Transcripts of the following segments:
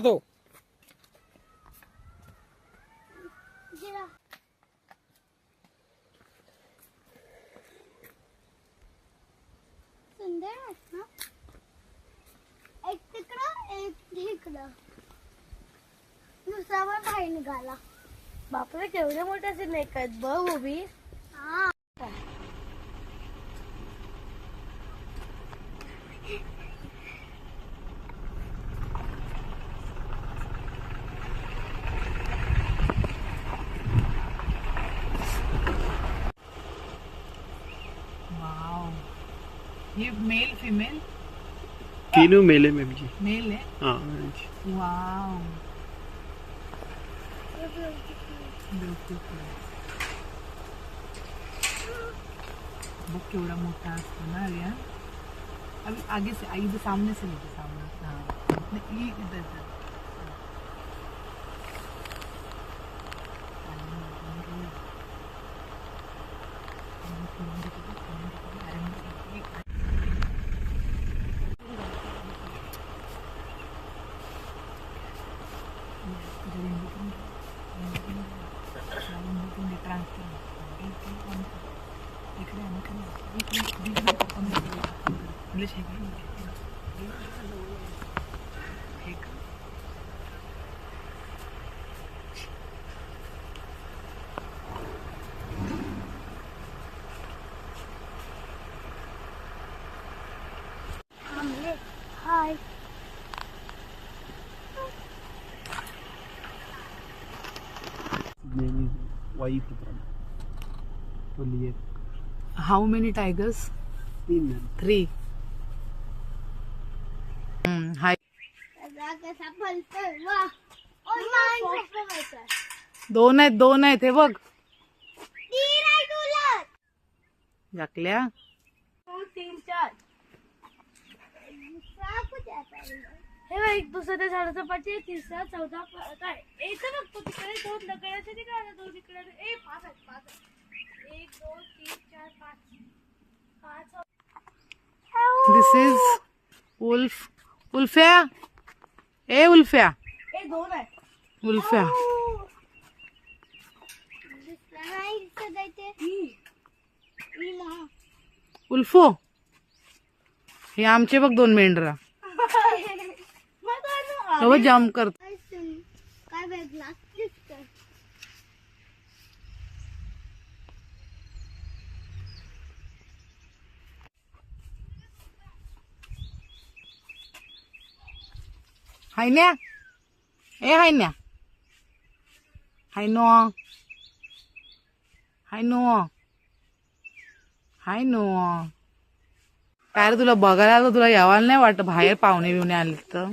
दो एक तिकडं एक इकडं दुसरा पण बाहेर निघाला. बापरे केवढे मोठे असे नेक आहेत बघ उभी. हा ये मेल फीमेल तीनों मेले में भी मेल है. हाँ वाव बघ केवढा मोठा असतो ना रिया. अभी आगे से इधर सामने से लेके सामने. हाँ नहीं, ये इधर इधर. हाय वही तो लिए हाउ मेनी टाइगर्स? 3. हाय. कसा फलतोय वा. ओ माणसं 2 आहेत हे बघ. तीन आहे तुला. झाकल्या. 2 3 4 दुसरा कुठे आहे? हे बघ एक दुसऱ्या झाडाचा पाठी आहे, तिसरा चौथा काय इथं बघतो तिकडे 2 दगडाचे तिकडे 2 तिकडे 5 आहेत 1 2 3 4 5 दिस इज उल्फ. उल्फ्या. ए उल्फ्या. 2 आहेत. उल्फ्या. दुसरा नाही दिसत आहे ते. उल्फो. हे आमचे बघ 2 मेंढरा. जम्प करत. काय वेगळा दिसतोय. हायन्या. ए हायन्या. हायनो. हायनो. हायनो. काय रे तुला बघायला आलं, तुला यावायला नाही वाटत बाहेर पाहुणे बिवणे आले तर.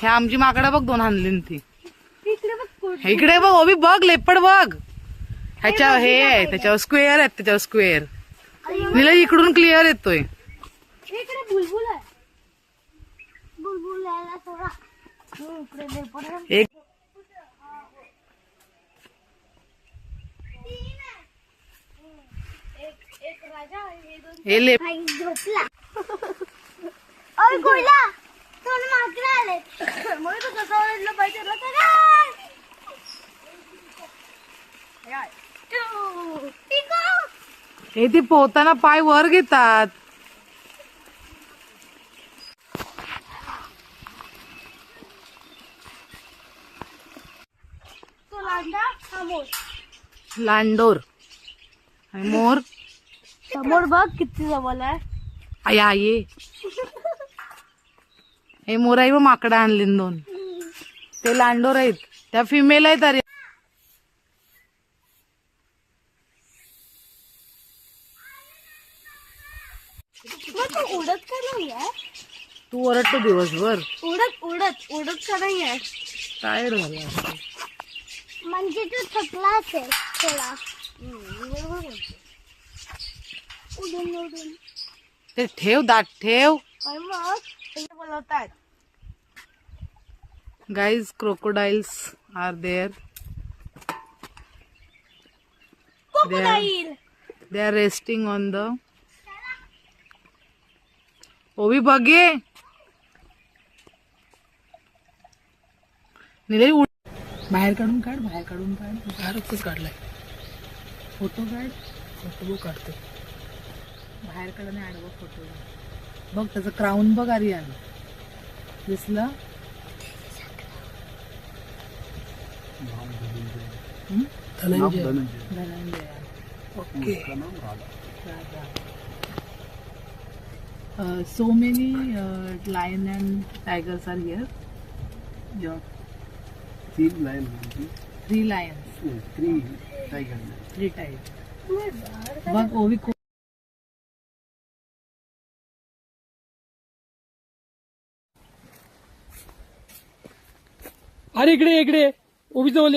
हे आमची माकडा बघ 2 आणली ती. इकडे बघ ओबी बघ लेपड बघ. ह्याच्या हे आहे त्याच्यावर स्क्वेअर आहेत, त्याच्यावर स्क्वेअर. नीला इकडून क्लिअर येतोय. इकडे बुलबुल आहे. बुलबुल यायला थोडा इकडे लेपर्ड. एक एक राजा हे 2 हे लेप. आई झोपला. ओय कोयला दोन माकडे आले. मग तू कसं ओरडलं पाहिजे ना हे ती पोहताना पाय वर घेतात. तो लांडा हा मोर. लांडोर आणि मोर. समोर बघ किती जवळ आहे. आया ये. हे मोर आहे व माकडा आणली 2. ते लांडोर आहेत, त्या फिमेल आहेत. अरे मग तू उडत का नाही आहे? तू ओरडतो दिवसभर. उडत का नाही आहे? टायर्ड झाला. म्हणजे तू थकला असेल थोडा. उडून उडून. ते ठेव, दाट ठेव. आणि मग बोलवतात. Guys, crocodiles are there. Crocodile. They are resting on the. ओवी बघे. निलय बाहेर काढून काढ, बाहेर काढून काढ. बाहेरच काढलाय. फोटो काढ, फोटो काढते. बाहेर काढ आणि आडवा फोटो बघ. त्याचं क्राऊन बघ आर्यन. दिसलं? Dhananjay. Dhananjay. Okay. So many lion and tigers are here. Yeah. 3 lion. 3 lions. 3 tiger. 3 tigers. बघ ओवी अरे इकडे इकडे उभी जवळ